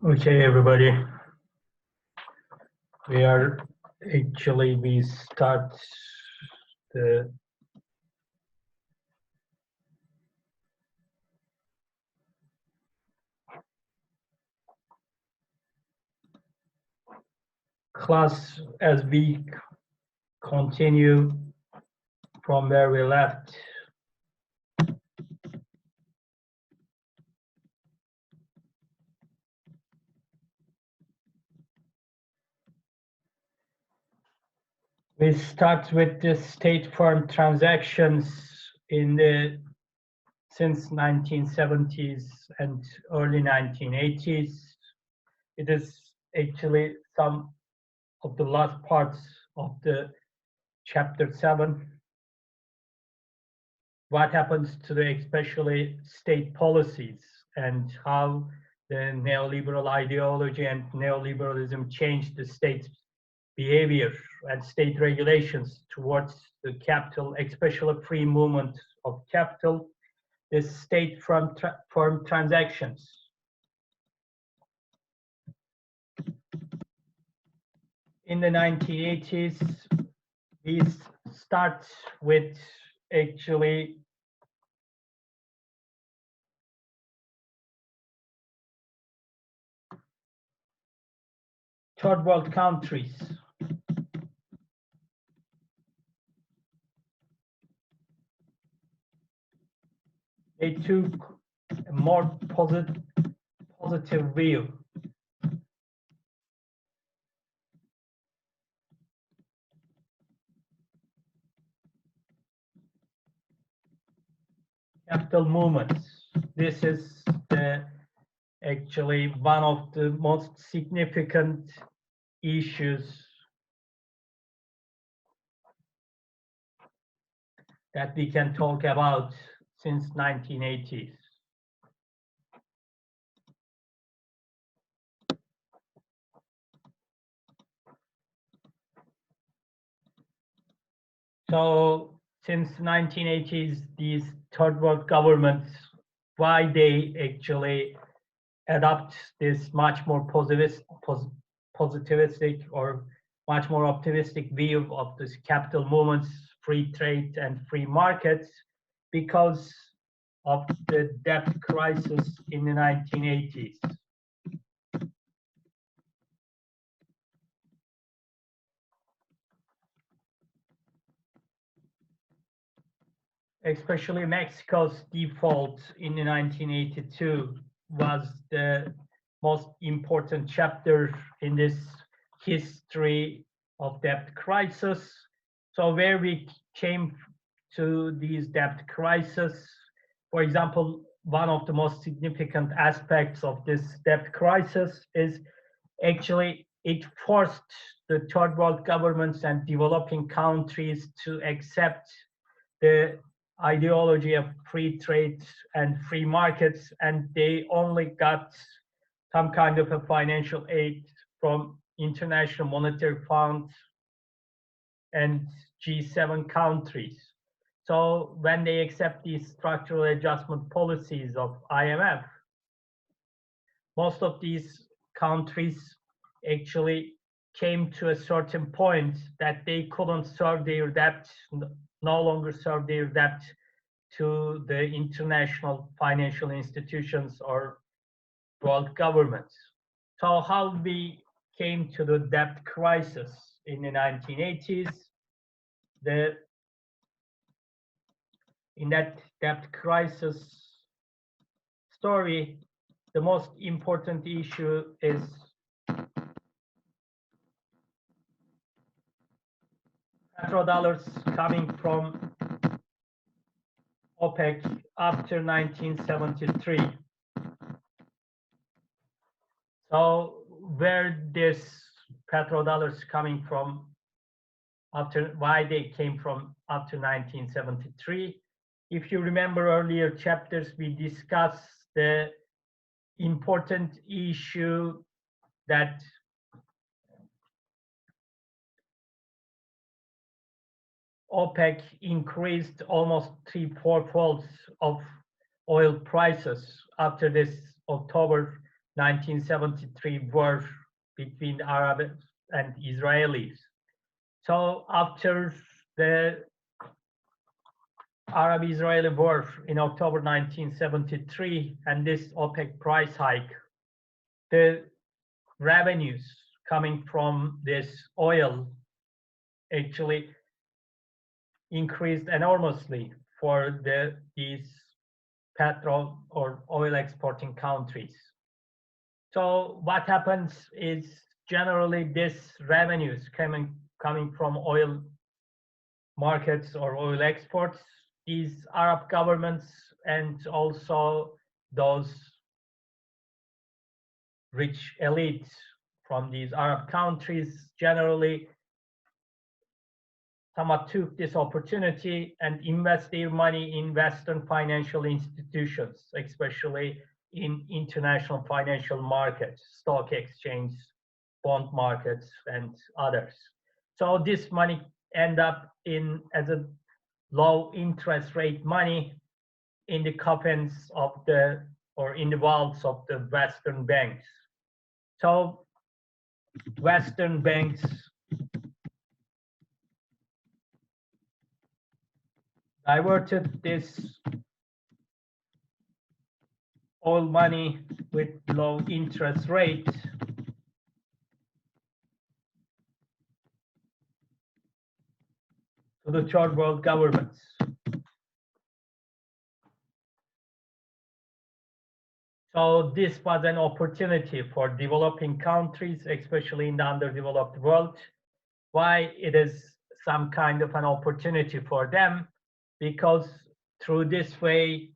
Okay, everybody. We start the class as we continue from where we left. We start with the state firm transactions since 1970s and early 1980s. It is actually some of the last parts of the chapter 7. What happens to the especially state policies and how the neoliberal ideology and neoliberalism changed the state's behavior and state regulations towards the capital, especially free movement of capital, the state firm transactions. In the 1980s, we start with actually third world countries. They took a more positive view. Capital movements. This is actually one of the most significant issues that we can talk about since 1980s. So since 1980s, these third world governments, why they actually adopt this much more positivistic or much more optimistic view of this capital movements, free trade and free markets, because of the debt crisis in the 1980s. Especially Mexico's default in the 1982 was the most important chapter in this history of debt crisis. So where we came to these debt crisis, for example, one of the most significant aspects of this debt crisis is actually it forced the third world governments and developing countries to accept the ideology of free trade and free markets, and they only got some kind of a financial aid from International Monetary Fund and G7 countries. So when they accept these structural adjustment policies of IMF, most of these countries actually came to a certain point that they couldn't serve their debt, no longer serve their debt to the international financial institutions or world governments. So how we came to the debt crisis in the 1980s, in that debt crisis story, the most important issue is petrodollars coming from OPEC after 1973. So where this petrodollars coming from why they came from after 1973? If you remember earlier chapters, we discussed the important issue that OPEC increased almost 3/4 folds of oil prices after this October 1973 war between Arabs and Israelis. So after the Arab-Israeli war in October 1973 and this OPEC price hike, the revenues coming from this oil actually increased enormously for these petrol or oil exporting countries. So what happens is generally this revenues coming from oil markets or oil exports, these Arab governments and also those rich elites from these Arab countries generally somewhat took this opportunity and invest their money in Western financial institutions, especially in international financial markets, stock exchange, bond markets, and others. So this money end up in as a low interest rate money in the coffins of the or in the vaults of the Western banks. So Western banks diverted this oil money with low interest rate to the third world governments. So this was an opportunity for developing countries, especially in the underdeveloped world. Why it is some kind of an opportunity for them? Because through this way,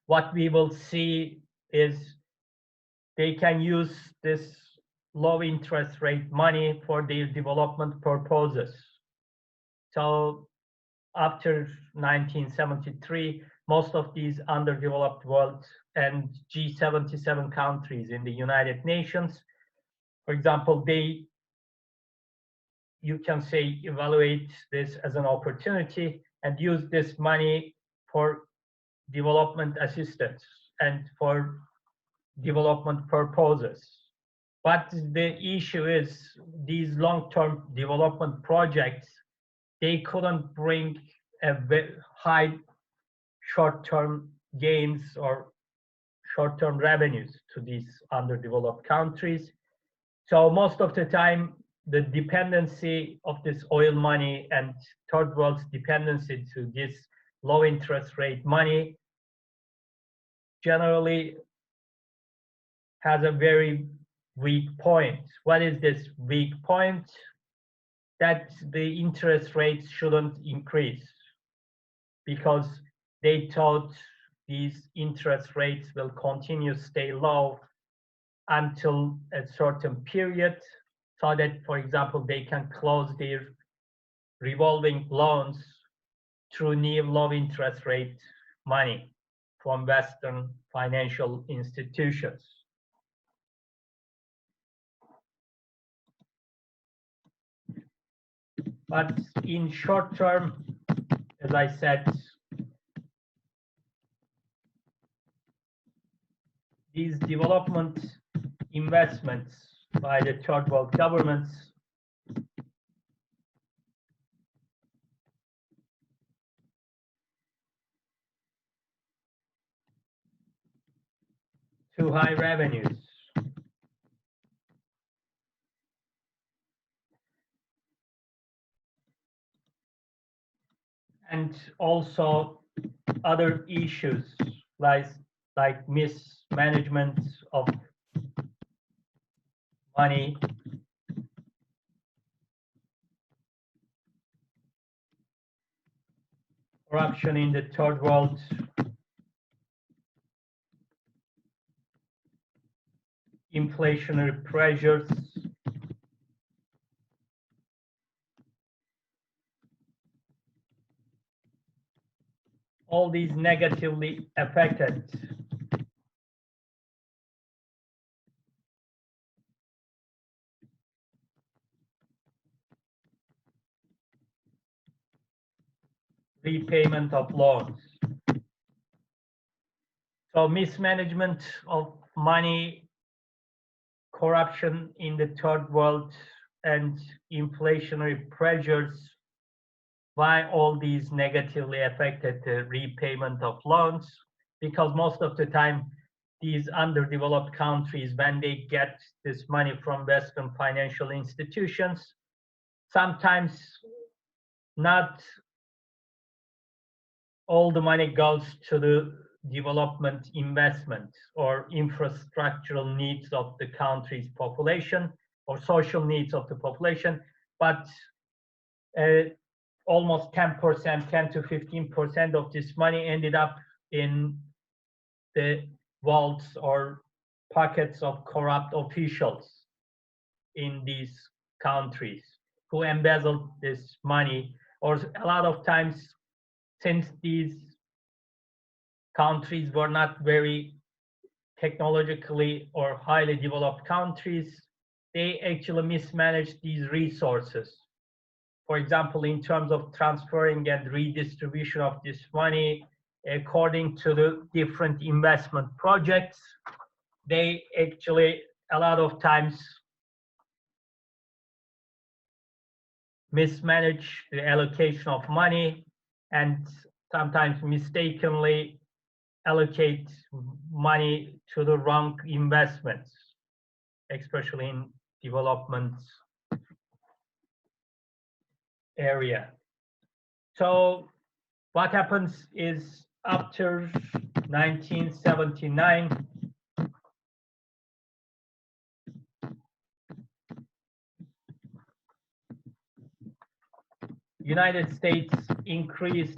what we will see is they can use this low interest rate money for their development purposes. So after 1973, most of these underdeveloped world and G77 countries in the United Nations, for example, you can say, evaluate this as an opportunity and use this money for development assistance and for development purposes. But the issue is these long-term development projects, they couldn't bring a high short-term gains or short-term revenues to these underdeveloped countries. So most of the time, the dependency of this oil money and third world's dependency to this low interest rate money generally has a very weak point. What is this weak point? That the interest rates shouldn't increase because they thought these interest rates will continue to stay low until a certain period so that, for example, they can close their revolving loans through new low interest rate money from Western financial institutions. But in short term, as I said, these development investments by the third world governments to high revenues. And also other issues like mismanagement of money, corruption in the third world, inflationary pressures, all these negatively affected repayment of loans. So mismanagement of money, corruption in the third world, and inflationary pressures, why all these negatively affected the repayment of loans? Because most of the time, these underdeveloped countries, when they get this money from Western financial institutions, sometimes not all the money goes to the development investment or infrastructural needs of the country's population or social needs of the population, but uh, almost 10%, 10 to 15% of this money ended up in the vaults or pockets of corrupt officials in these countries who embezzled this money. Or a lot of times, since these countries were not very technologically or highly developed countries, they actually mismanaged these resources. For example, in terms of transferring and redistribution of this money according to the different investment projects, they actually a lot of times mismanage the allocation of money and sometimes mistakenly allocate money to the wrong investments, especially in development area. So what happens is after 1979, United States increased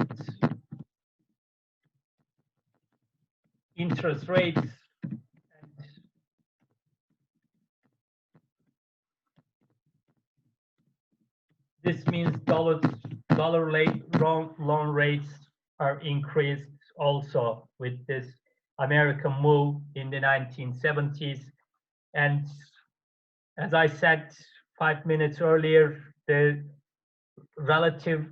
interest rates. This means dollar loan rates are increased also with this American move in the 1970s. And as I said 5 minutes earlier, the relative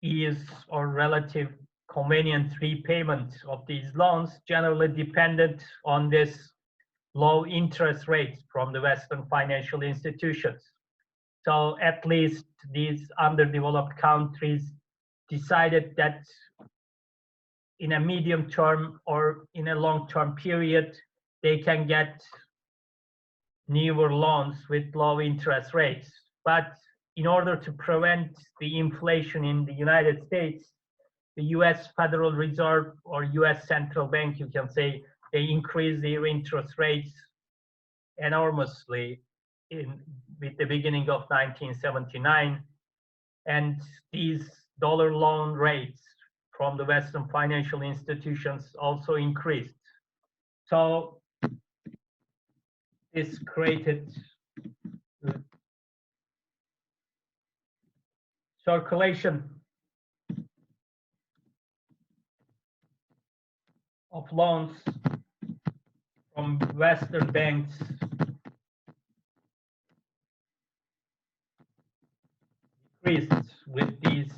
ease or relative convenient repayment of these loans generally depended on this low interest rates from the Western financial institutions. So at least these underdeveloped countries decided that in a medium term or in a long term period, they can get newer loans with low interest rates. But in order to prevent the inflation in the United States, the US Federal Reserve or US Central Bank, you can say, they increase their interest rates enormously with the beginning of 1979. And these dollar loan rates from the Western financial institutions also increased. So this created circulation of loans from Western banks decreased with these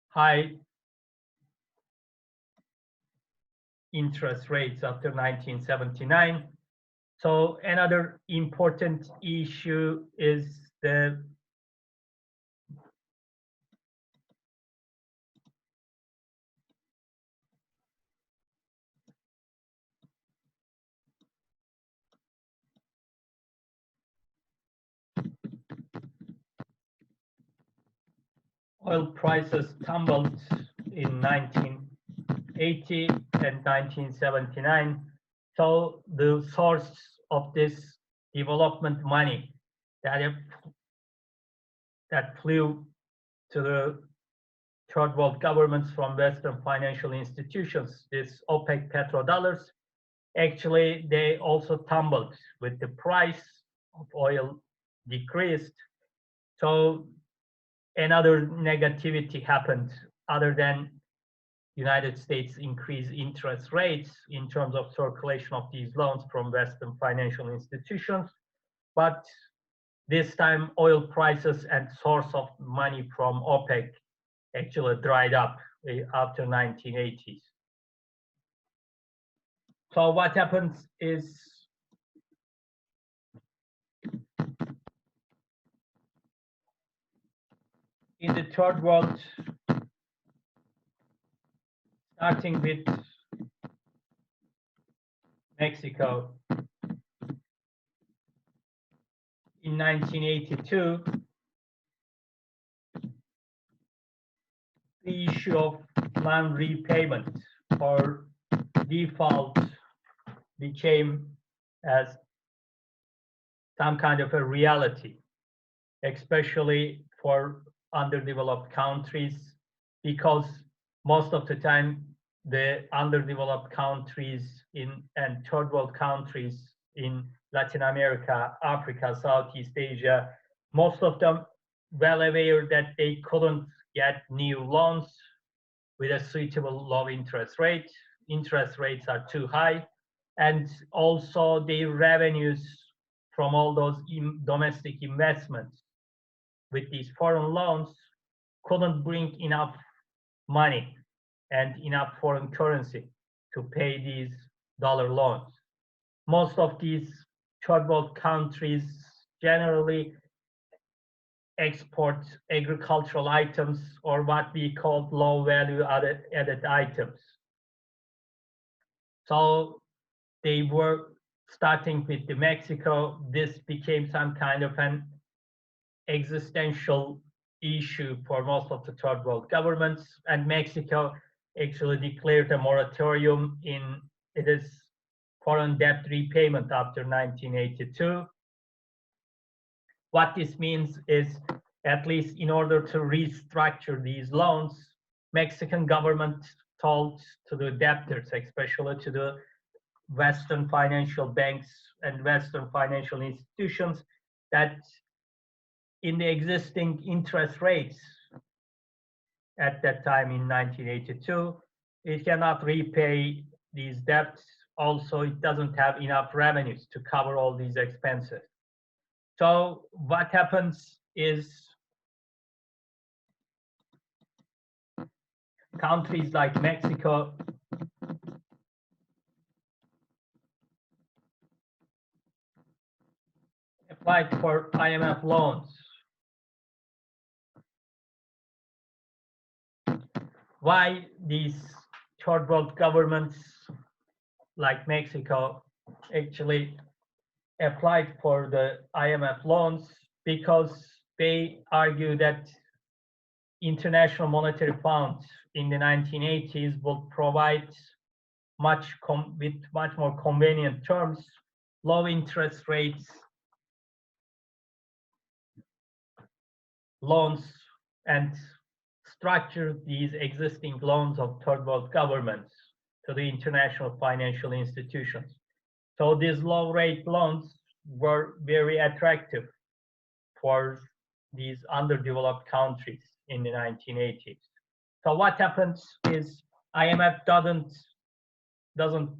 high interest rates after 1979. So another important issue is the oil prices tumbled in 1980 and 1979. So the source of this development money that flew to the third world governments from Western financial institutions, this OPEC petrodollars, actually they also tumbled with the price of oil decreased. So another negativity happened other than United States increased interest rates in terms of circulation of these loans from Western financial institutions. But this time oil prices and source of money from OPEC actually dried up after 1980s. So what happens is in the third world, starting with Mexico in 1982, the issue of non-repayment or default became as some kind of a reality, especially for underdeveloped countries, because most of the time the underdeveloped countries in and third world countries in Latin America, Africa, Southeast Asia, most of them well aware that they couldn't get new loans with a suitable low interest rate. Interest rates are too high, and also the revenues from all those domestic investments with these foreign loans couldn't bring enough money and enough foreign currency to pay these dollar loans. Most of these third world countries generally export agricultural items or what we call low value added items. So they were starting with the Mexico. This became some kind of an existential issue for most of the third world governments, and Mexico actually declared a moratorium in its foreign debt repayment after 1982. What this means is, at least in order to restructure these loans, Mexican government told to the debtors, especially to the Western financial banks and Western financial institutions, that in the existing interest rates at that time in 1982, it cannot repay these debts. Also, it doesn't have enough revenues to cover all these expenses. So what happens is countries like Mexico applied for IMF loans. Why these third world governments like Mexico actually applied for the IMF loans? Because they argue that International Monetary Fund in the 1980s will provide with much more convenient terms, low interest rates, loans, and structure these existing loans of third world governments to the international financial institutions. So these low rate loans were very attractive for these underdeveloped countries in the 1980s. So what happens is IMF doesn't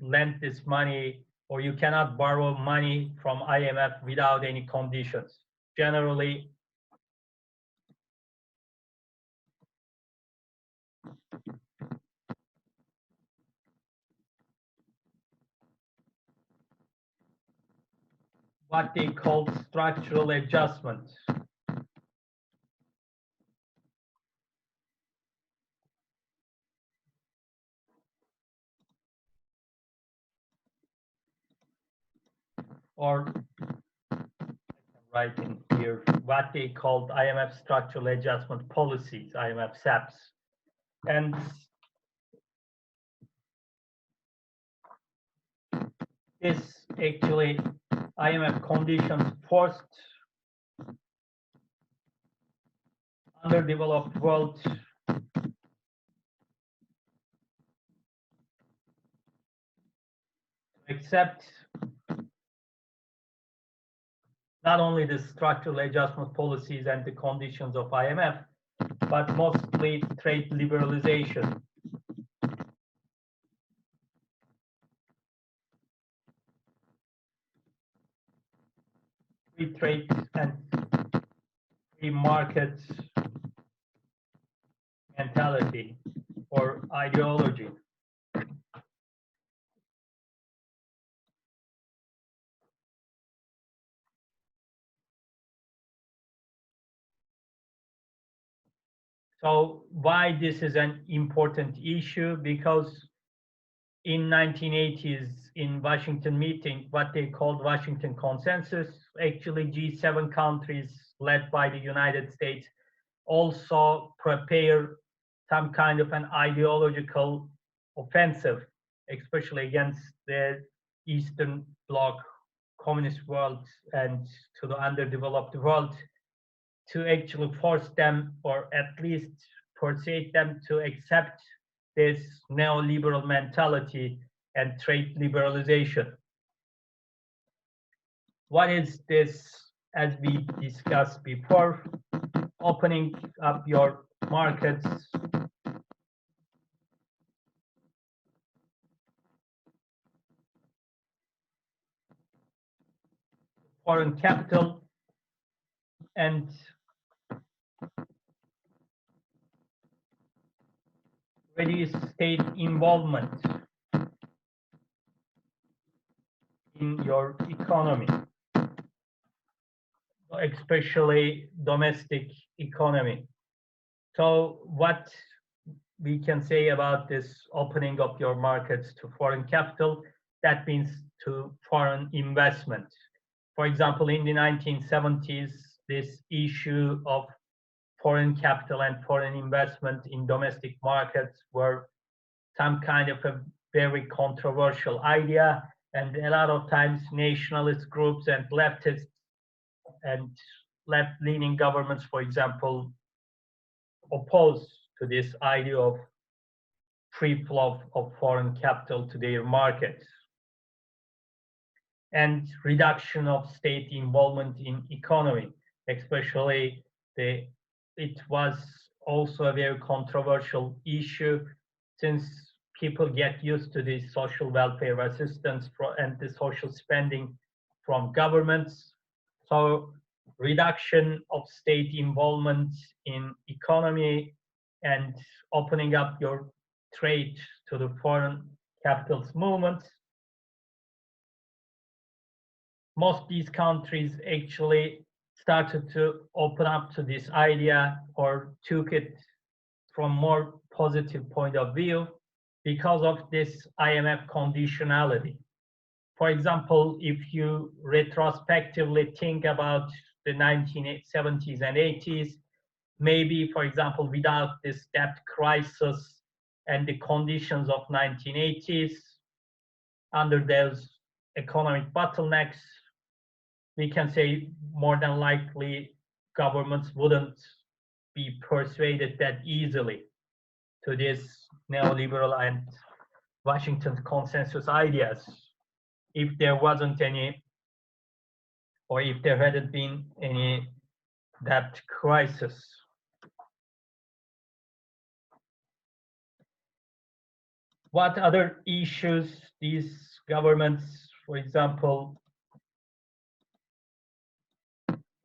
lend this money, or you cannot borrow money from IMF without any conditions. Generally, what they call structural adjustments. Or writing here, what they called IMF structural adjustment policies, IMF SAPs. And this actually, IMF conditions forced underdeveloped world to accept not only the structural adjustment policies and the conditions of IMF, but mostly trade liberalization. Free trade and free market mentality or ideology. So why this is an important issue? Because in 1980s in Washington meeting, what they called Washington Consensus, actually G7 countries led by the United States also prepare some kind of an ideological offensive, especially against the Eastern Bloc communist world and to the underdeveloped world, to actually force them or at least persuade them to accept this neoliberal mentality and trade liberalization. What is this? As we discussed before, opening up your markets, foreign capital, and reduce state involvement in your economy, especially domestic economy. So what we can say about this opening of your markets to foreign capital, that means to foreign investment. For example, in the 1970s, this issue of foreign capital and foreign investment in domestic markets were some kind of a very controversial idea. And a lot of times nationalist groups and leftists and left-leaning governments, for example, oppose to this idea of free flow of foreign capital to their markets and reduction of state involvement in economy, especially it was also a very controversial issue since people get used to the social welfare assistance and the social spending from governments. So reduction of state involvement in economy and opening up your trade to the foreign capitals movements. Most of these countries actually started to open up to this idea or took it from more positive point of view because of this IMF conditionality. For example, if you retrospectively think about the 1970s and 80s, maybe, for example, without this debt crisis and the conditions of 1980s, under those economic bottlenecks, we can say more than likely governments wouldn't be persuaded that easily to this neoliberal and Washington consensus ideas if there wasn't any, or if there hadn't been any debt crisis. What other issues these governments, for example,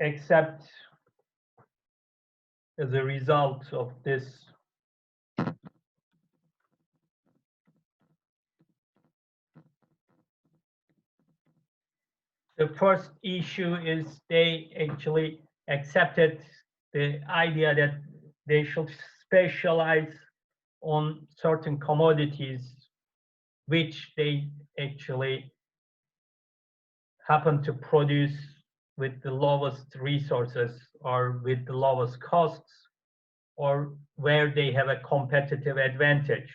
accept as a result of this? The first issue is they actually accepted the idea that they should specialize on certain commodities which they actually happen to produce with the lowest resources or with the lowest costs, or where they have a competitive advantage.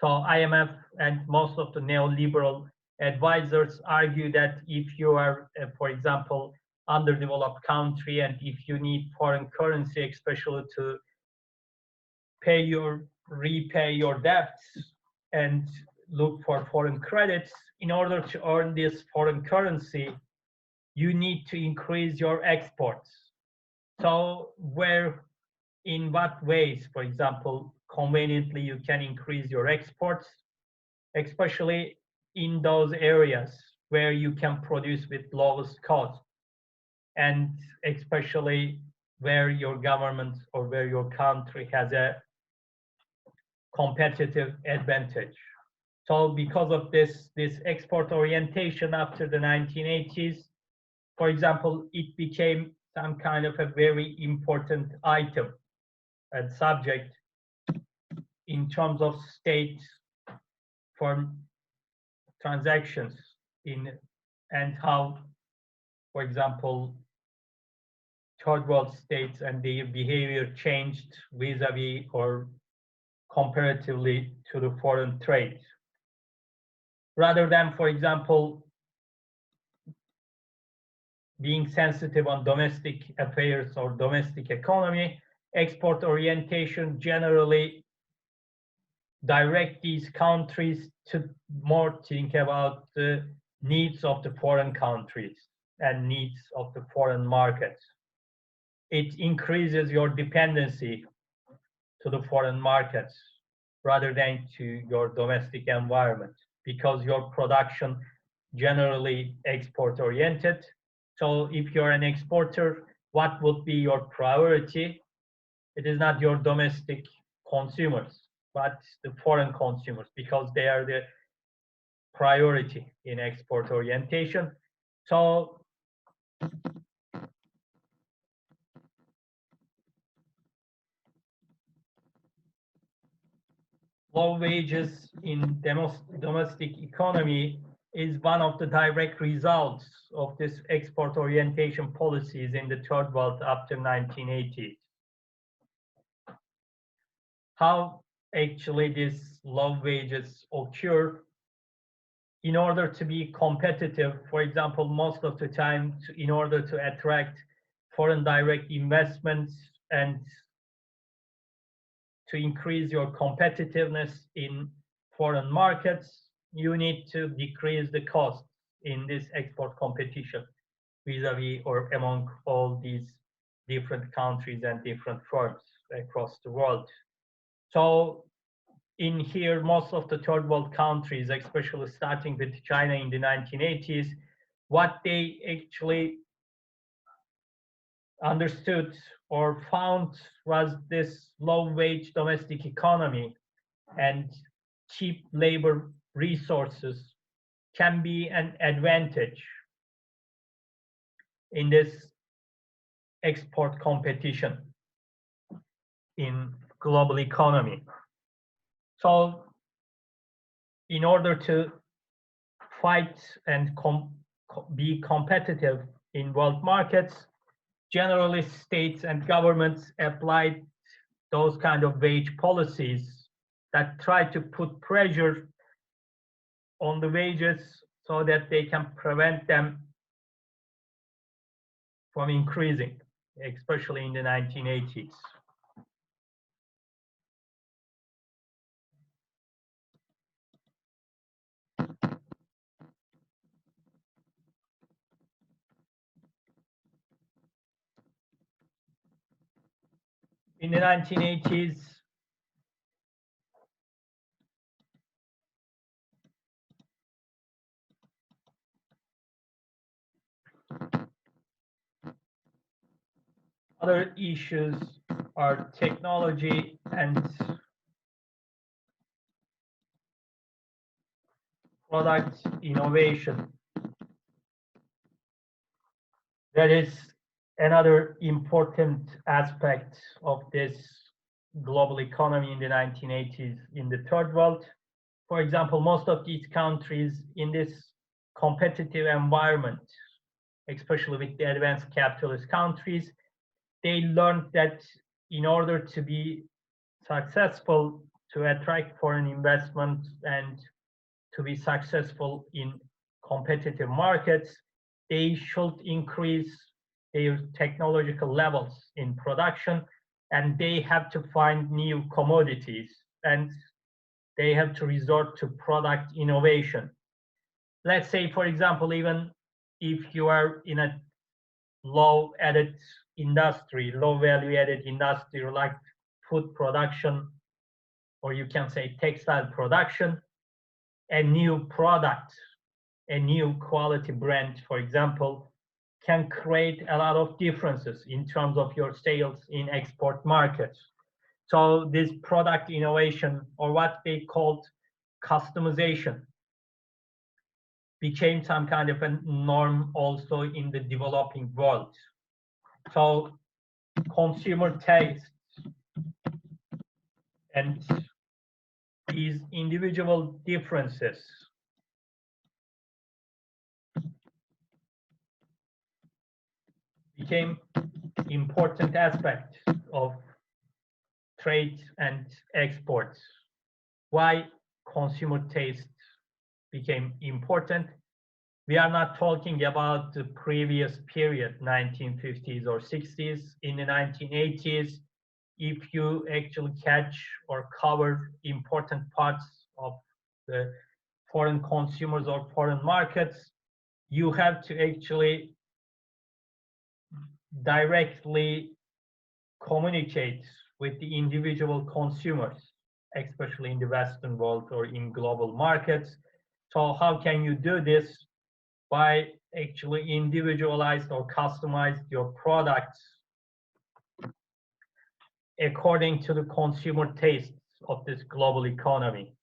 So IMF and most of the neoliberal advisors argue that if you are, for example, underdeveloped country and if you need foreign currency, especially to repay your debts and look for foreign credits, in order to earn this foreign currency, you need to increase your exports. So in what ways, for example, conveniently you can increase your exports, especially in those areas where you can produce with lowest cost, and especially where your government or where your country has a competitive advantage. So because of this export orientation after the 1980s, for example, it became some kind of a very important item. and subject in terms of state foreign transactions and how, for example, third world states and their behavior changed vis-a-vis or comparatively to the foreign trade. Rather than, for example, being sensitive on domestic affairs or domestic economy, export orientation generally direct these countries to more think about the needs of the foreign countries and needs of the foreign markets. It increases your dependency to the foreign markets rather than to your domestic environment because your production generally export oriented. So if you're an exporter, what would be your priority? It is not your domestic consumers, but the foreign consumers because they are the priority in export orientation. So low wages in domestic economy is one of the direct results of this export orientation policies in the third world after 1980. How actually these low wages occur? In order to be competitive, for example, most of the time, in order to attract foreign direct investments and to increase your competitiveness in foreign markets, you need to decrease the cost in this export competition vis-a-vis or among all these different countries and different firms across the world. So in here, most of the third world countries, especially starting with China in the 1980s, what they actually understood or found was this low wage domestic economy and cheap labor resources can be an advantage in this export competition in global economy. So in order to fight and be competitive in world markets, generally states and governments applied those kind of wage policies that try to put pressure on the wages so that they can prevent them from increasing, especially in the 1980s. In the 1980s, other issues are technology and product innovation. That is another important aspect of this global economy in the 1980s in the third world. For example, most of these countries in this competitive environment, especially with the advanced capitalist countries, they learned that in order to be successful, to attract foreign investment and to be successful in competitive markets, they should increase their technological levels in production and they have to find new commodities and they have to resort to product innovation. Let's say, for example, even if you are in a low added industry, low value added industry like food production, or you can say textile production, a new product, a new quality brand, for example, can create a lot of differences in terms of your sales in export markets. So this product innovation, or what they called customization, became some kind of a norm also in the developing world. So consumer tastes And these individual differences became important aspect of trade and exports. Why consumer taste became important? We are not talking about the previous period, 1950s or 60s. In the 1980s, if you actually catch or cover important parts of the foreign consumers or foreign markets, you have to actually directly communicate with the individual consumers, especially in the Western world or in global markets. So how can you do this? By actually individualized or customized your products according to the consumer tastes of this global economy.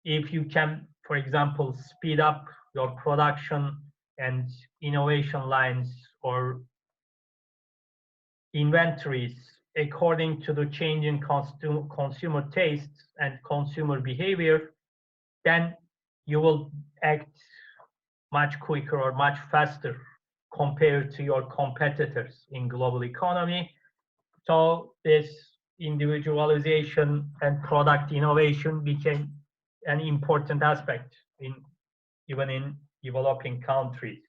If you can, for example, speed up your production and innovation lines or inventories according to the changing consumer tastes and consumer behavior, then you will act much quicker or much faster compared to your competitors in global economy. So this individualization and product innovation became an important aspect even in developing countries.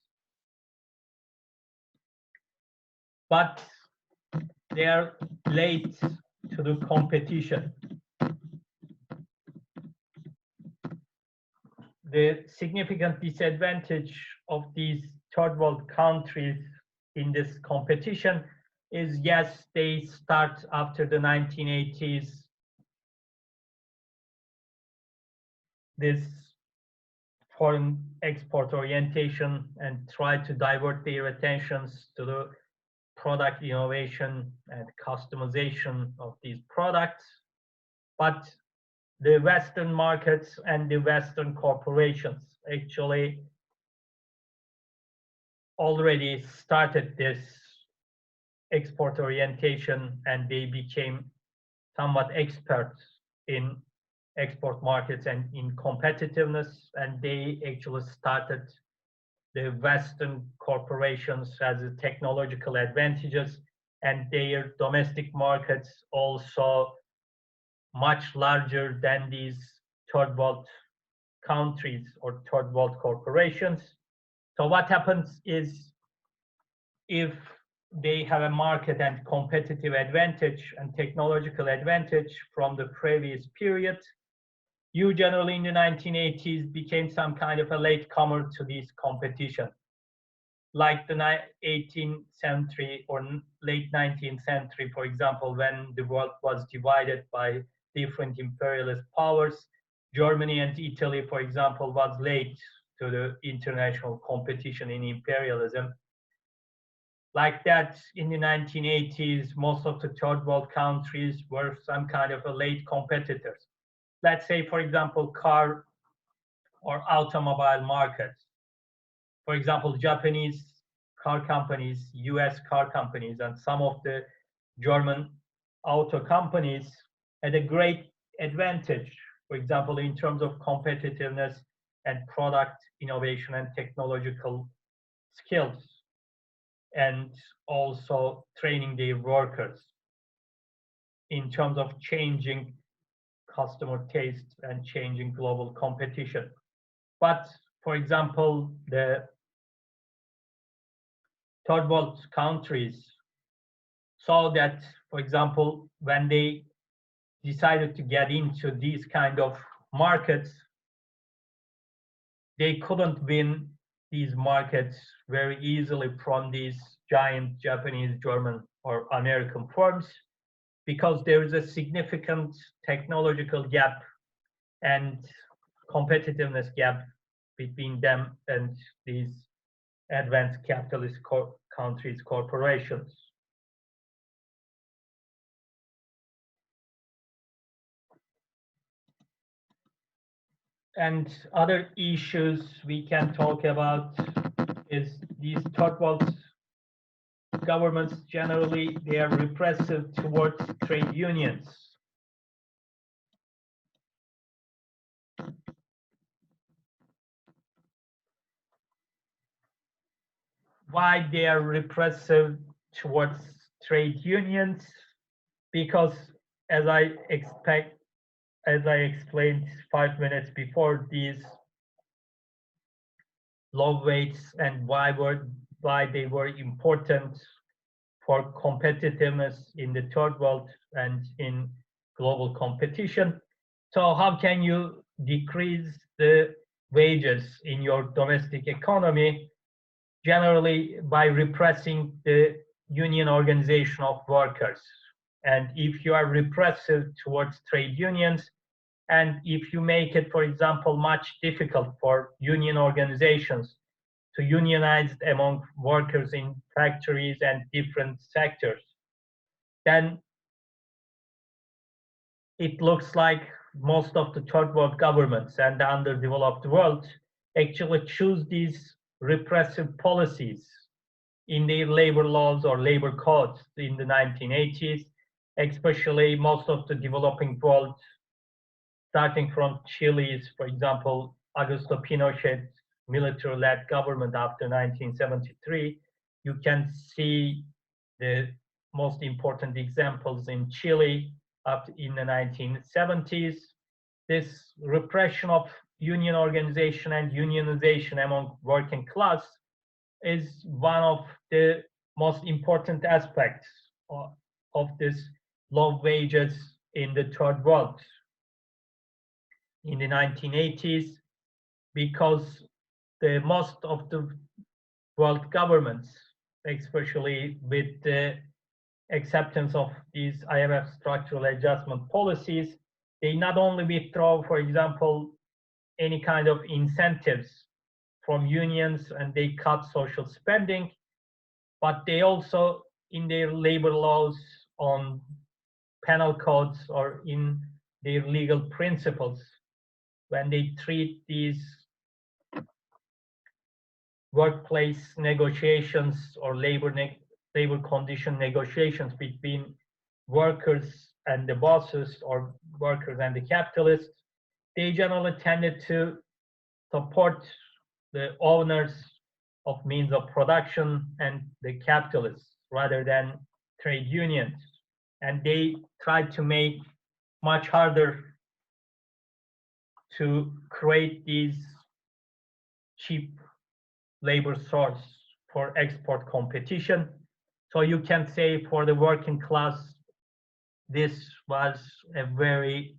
But they are late to the competition. The significant disadvantage of these third world countries in this competition is, yes, they start after the 1980s this foreign export orientation and try to divert their attentions to the product innovation and customization of these products. But the Western markets and the Western corporations actually already started this export orientation, and they became somewhat experts in export markets and in competitiveness, and they actually started the Western corporations as a technological advantages, and their domestic markets also much larger than these third world countries or third world corporations. So what happens is, if they have a market and competitive advantage and technological advantage from the previous period, you generally in the 1980s became some kind of a latecomer to this competition. Like the 18th century or late 19th century, for example, when the world was divided by different imperialist powers, Germany and Italy, for example, was late to the international competition in imperialism. Like that, in the 1980s, most of the third world countries were some kind of a late competitors. Let's say, for example, car or automobile markets. For example, Japanese car companies, US car companies, and some of the German auto companies had a great advantage, for example, in terms of competitiveness and product innovation and technological skills, and also training their workers in terms of changing customer tastes and changing global competition. But for example, the third world countries saw that, for example, when they decided to get into these kind of markets, they couldn't win these markets very easily from these giant Japanese, German, or American firms, because there is a significant technological gap and competitiveness gap between them and these advanced capitalist countries' corporations. And other issues we can talk about is these third world governments generally, they are repressive towards trade unions. why they are repressive towards trade unions, because as I explained 5 minutes before, these low wages and why they were important for competitiveness in the third world and in global competition. So how can you decrease the wages in your domestic economy? Generally by repressing the union organization of workers. And if you are repressive towards trade unions, and if you make it, for example, much difficult for union organizations to unionize among workers in factories and different sectors, then it looks like most of the third world governments and the underdeveloped world actually choose these repressive policies in their labor laws or labor codes in the 1980s, especially most of the developing world, starting from Chile's, for example, Augusto Pinochet's military-led government after 1973. You can see the most important examples in Chile up in the 1970s. This repression of union organization and unionization among working class is one of the most important aspects of this low wages in the third world in the 1980s, because the most of the world governments, especially with the acceptance of these IMF structural adjustment policies, they not only withdraw, for example, any kind of incentives from unions and they cut social spending, but they also, in their labor laws, on penal codes, or in their legal principles, when they treat these workplace negotiations or labor condition negotiations between workers and the bosses, or workers and the capitalists, they generally tended to support the owners of means of production and the capitalists rather than trade unions. And they tried to make much harder to create these cheap labor source for export competition. So you can say for the working class, this was a very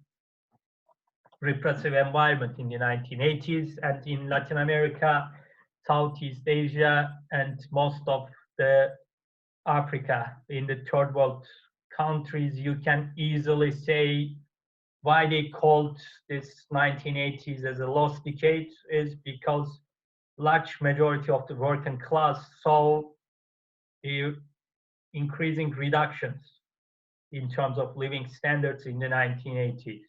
repressive environment in the 1980s, and in Latin America, Southeast Asia, and most of the Africa, in the third world countries, you can easily say why they called this 1980s as a lost decade is because large majority of the working class saw the increasing reductions in terms of living standards in the 1980s.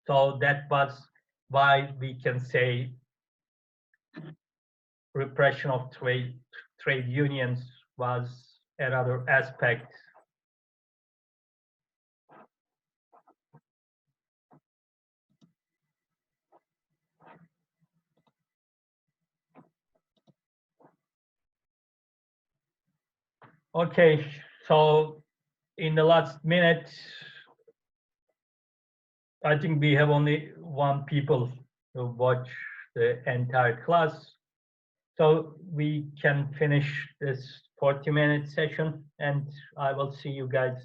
So that was why we can say repression of trade unions was another aspect. Okay, so in the last minute, I think we have only one people to watch the entire class. So we can finish this 40-minute session, and I will see you guys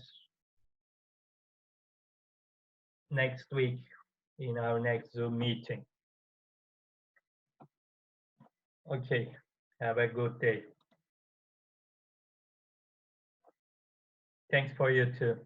next week in our next Zoom meeting. Okay, have a good day. Thanks for you too.